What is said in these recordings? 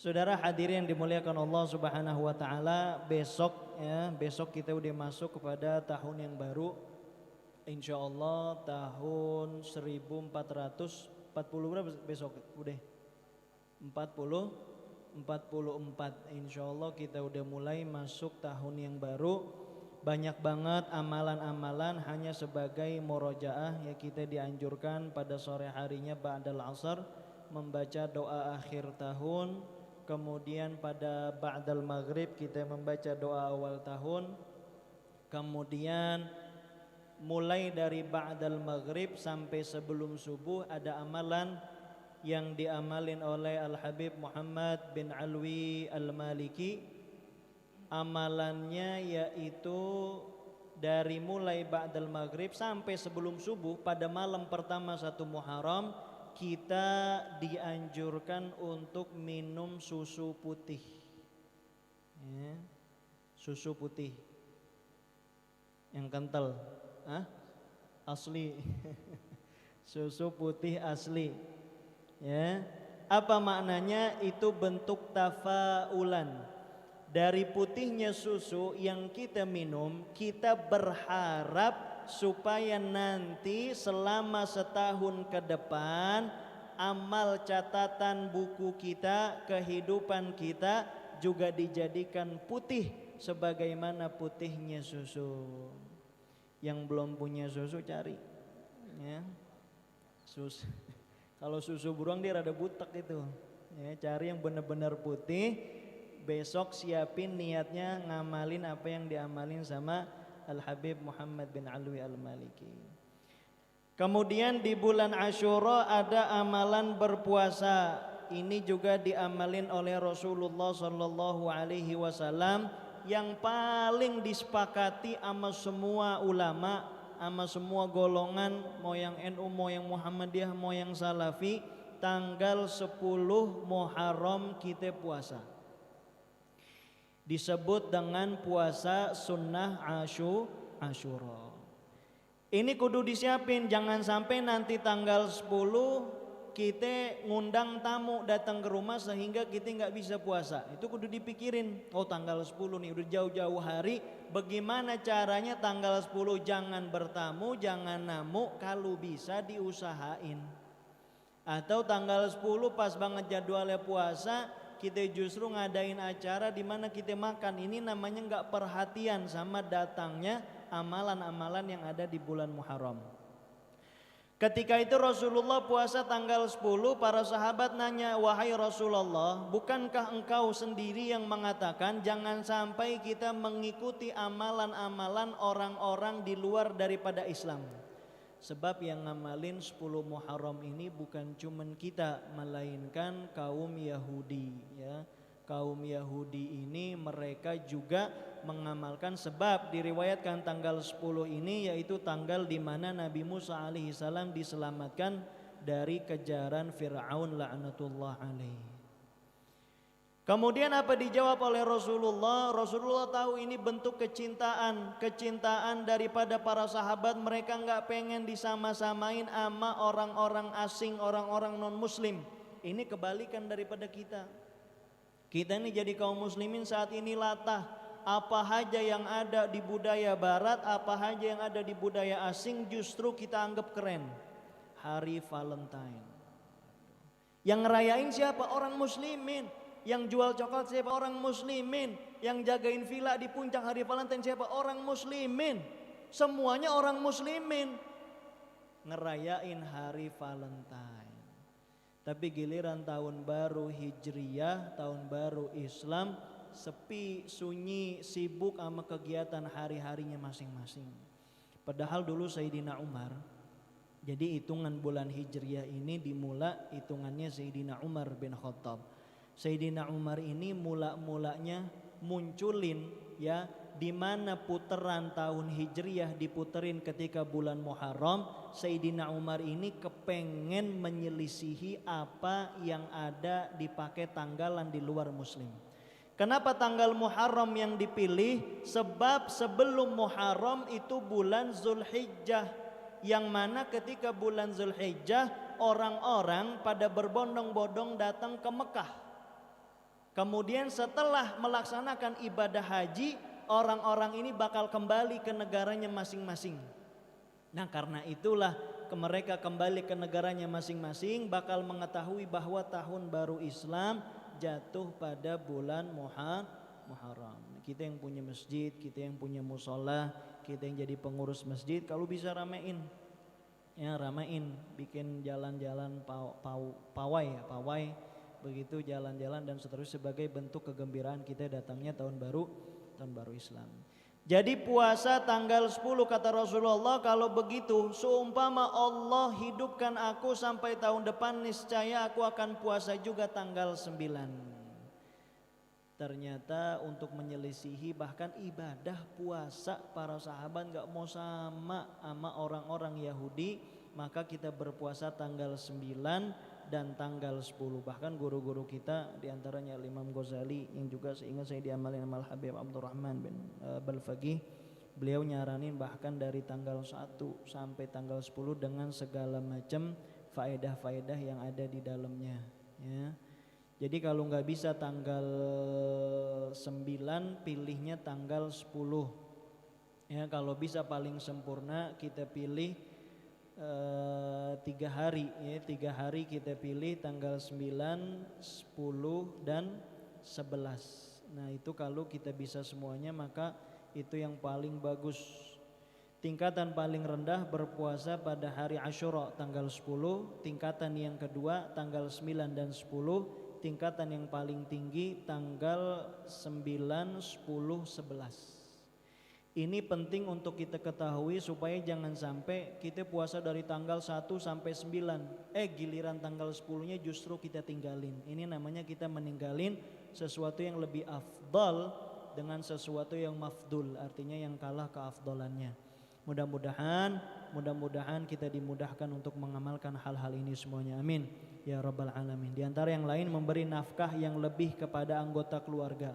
Saudara hadirin yang dimuliakan Allah Subhanahu wa taala, besok kita udah masuk kepada tahun yang baru. Insyaallah tahun 1440 berapa besok? Udah 44. Insyaallah kita udah mulai masuk tahun yang baru. Banyak banget amalan-amalan hanya sebagai murojaah ya, kita dianjurkan pada sore harinya ba'dal asar membaca doa akhir tahun. Kemudian pada ba'dal maghrib kita membaca doa awal tahun. Kemudian mulai dari ba'dal maghrib sampai sebelum subuh ada amalan yang diamalin oleh Al-Habib Muhammad bin Alwi Al-Maliki. Amalannya yaitu dari mulai ba'dal maghrib sampai sebelum subuh pada malam pertama 1 Muharram kita dianjurkan untuk minum susu putih ya, susu putih yang kental asli susu putih asli ya. Apa maknanya? Itu bentuk tafaulan. Dari putihnya susu yang kita minum, kita berharap supaya nanti selama setahun ke depan amal catatan buku kita, kehidupan kita juga dijadikan putih sebagaimana putihnya susu. Yang belum punya susu cari ya. Kalau susu beruang dia rada butek itu ya, cari yang benar-benar putih. Besok siapin niatnya ngamalin apa yang diamalin sama Al-Habib Muhammad bin Alwi Al-Maliki. Kemudian di bulan Asyura ada amalan berpuasa. Ini juga diamalin oleh Rasulullah sallallahu alaihi wasallam, yang paling disepakati sama semua ulama, sama semua golongan, mau yang NU, mau yang Muhammadiyah, mau yang Salafi, tanggal 10 Muharram kita puasa. Disebut dengan puasa sunnah Asyura. Ini kudu disiapin, jangan sampai nanti tanggal 10 kita ngundang tamu datang ke rumah sehingga kita nggak bisa puasa. Itu kudu dipikirin. Oh tanggal 10 nih udah jauh-jauh hari, bagaimana caranya tanggal 10 jangan bertamu, jangan namu, kalau bisa diusahain. Atau tanggal 10 pas banget jadwalnya puasa, kita justru ngadain acara di mana kita makan. Ini namanya nggak perhatian sama datangnya amalan-amalan yang ada di bulan Muharram. Ketika itu Rasulullah puasa tanggal 10, para sahabat nanya, wahai Rasulullah, bukankah engkau sendiri yang mengatakan jangan sampai kita mengikuti amalan-amalan orang-orang di luar daripada Islam? Sebab yang ngamalin 10 Muharram ini bukan cuman kita, melainkan kaum Yahudi ya. Kaum Yahudi ini mereka juga mengamalkan, sebab diriwayatkan tanggal 10 ini yaitu tanggal di mana Nabi Musa alaihissalam diselamatkan dari kejaran Fir'aun la'natullah alaihi. Kemudian apa dijawab oleh Rasulullah? Rasulullah tahu ini bentuk kecintaan daripada para sahabat. Mereka nggak pengen disama-samain sama orang-orang asing, orang-orang non muslim. Ini kebalikan daripada kita. Kita ini jadi kaum muslimin saat ini latah. Apa saja yang ada di budaya barat, apa saja yang ada di budaya asing justru kita anggap keren. Hari Valentine. Yang ngerayain siapa? Orang muslimin. Yang jual coklat siapa? Orang muslimin. Yang jagain villa di puncak hari Valentine siapa? Orang muslimin. Semuanya orang muslimin ngerayain hari Valentine. Tapi giliran tahun baru Hijriyah, tahun baru Islam, sepi, sunyi, sibuk sama kegiatan hari-harinya masing-masing. Padahal dulu Sayyidina Umar, jadi hitungan bulan Hijriyah ini dimulai hitungannya Sayyidina Umar bin Khattab. Sayyidina Umar ini mula-mulanya munculin ya, di mana puteran tahun Hijriyah diputerin ketika bulan Muharram. Sayyidina Umar ini kepengen menyelisihi apa yang ada dipakai tanggalan di luar muslim. Kenapa tanggal Muharram yang dipilih? Sebab sebelum Muharram itu bulan Zulhijjah, yang mana ketika bulan Zulhijjah orang-orang pada berbondong-bondong datang ke Mekah. Kemudian setelah melaksanakan ibadah haji, orang-orang ini bakal kembali ke negaranya masing-masing. Nah karena itulah mereka kembali ke negaranya masing-masing bakal mengetahui bahwa tahun baru Islam jatuh pada bulan Muharram. Kita yang punya masjid, kita yang punya musola, kita yang jadi pengurus masjid, kalau bisa ramein, ya ramein, bikin jalan-jalan pawai, begitu jalan-jalan dan seterusnya sebagai bentuk kegembiraan kita datangnya tahun baru Islam. Jadi puasa tanggal 10 kata Rasulullah, kalau begitu seumpama Allah hidupkan aku sampai tahun depan, niscaya aku akan puasa juga tanggal 9. Ternyata untuk menyelisihi bahkan ibadah puasa para sahabat gak mau sama orang-orang Yahudi, maka kita berpuasa tanggal 9 dan tanggal 10. Bahkan guru-guru kita diantaranya Imam Ghazali yang juga seingat saya diamalin sama Habib Abdurrahman bin Balfaqih, beliau nyaranin bahkan dari tanggal 1 sampai tanggal 10 dengan segala macam faedah-faedah yang ada di dalamnya, ya. Jadi kalau nggak bisa tanggal 9, pilihnya tanggal 10. Ya, kalau bisa paling sempurna kita pilih 3 hari, ya 3 hari kita pilih tanggal 9, 10 dan 11. Nah itu kalau kita bisa semuanya maka itu yang paling bagus. Tingkatan paling rendah berpuasa pada hari Asyura tanggal 10, tingkatan yang kedua tanggal 9 dan 10, tingkatan yang paling tinggi tanggal 9, 10, 11. Ini penting untuk kita ketahui supaya jangan sampai kita puasa dari tanggal 1 sampai 9, giliran tanggal 10-nya justru kita tinggalin. Ini namanya kita meninggalin sesuatu yang lebih afdal dengan sesuatu yang mafdul, artinya yang kalah keafdalannya. Mudah-mudahan kita dimudahkan untuk mengamalkan hal-hal ini semuanya, amin ya rabbal alamin. Di antara yang lain memberi nafkah yang lebih kepada anggota keluarga.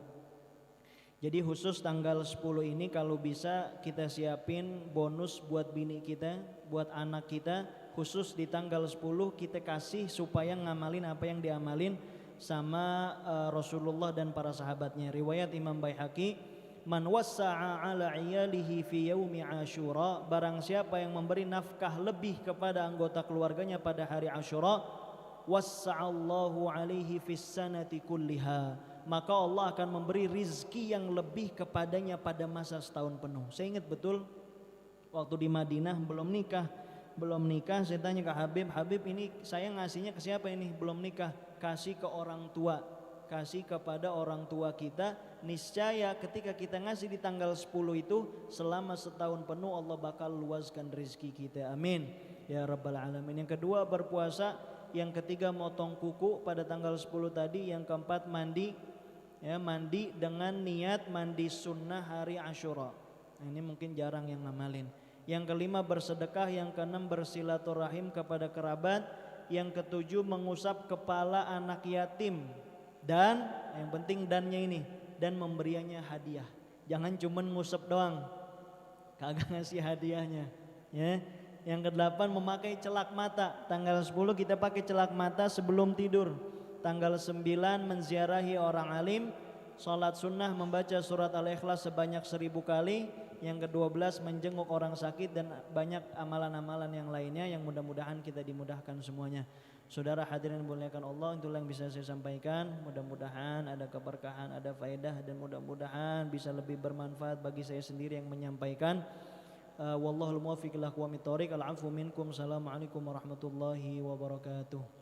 Jadi khusus tanggal 10 ini kalau bisa kita siapin bonus buat bini kita, buat anak kita, khusus di tanggal 10 kita kasih supaya ngamalin apa yang diamalin sama Rasulullah dan para sahabatnya. Riwayat Imam Baihaqi, man wassa'a ala iyalihi fi yaumi Asyura, barang siapa yang memberi nafkah lebih kepada anggota keluarganya pada hari Asyura, wassa'allahu alaihi fis sanati kulliha, maka Allah akan memberi rizki yang lebih kepadanya pada masa setahun penuh. Saya ingat betul waktu di Madinah belum nikah, saya tanya ke Habib ini saya ngasihnya ke siapa ini? Belum nikah, kasih ke orang tua, kasih kepada orang tua kita. Niscaya ketika kita ngasih di tanggal 10 itu, selama setahun penuh Allah bakal luaskan rizki kita, amin ya rabbal alamin. Yang kedua berpuasa, yang ketiga motong kuku pada tanggal 10 tadi, yang keempat mandi, ya mandi dengan niat mandi sunnah hari Asyura. Nah, ini mungkin jarang yang ngamalin. Yang kelima bersedekah, yang keenam bersilaturahim kepada kerabat, yang ketujuh mengusap kepala anak yatim, dan yang penting dannya ini, dan memberiannya hadiah. Jangan cuman ngusap doang, kagak ngasih hadiahnya, ya. Yang kedelapan memakai celak mata. Tanggal 10 kita pakai celak mata sebelum tidur. Tanggal 9 menziarahi orang alim, salat sunnah membaca surat Al-Ikhlas sebanyak 1000 kali. Yang ke-12 menjenguk orang sakit, dan banyak amalan-amalan yang lainnya yang mudah-mudahan kita dimudahkan semuanya. Saudara hadirin muliakan Allah, itulah yang bisa saya sampaikan. Mudah-mudahan ada keberkahan, ada faedah, dan mudah-mudahan bisa lebih bermanfaat bagi saya sendiri yang menyampaikan. Wallahul muwaffiq ila aqwamit thoriq. Al-'afwu minkum. Assalamualaikum warahmatullahi wabarakatuh.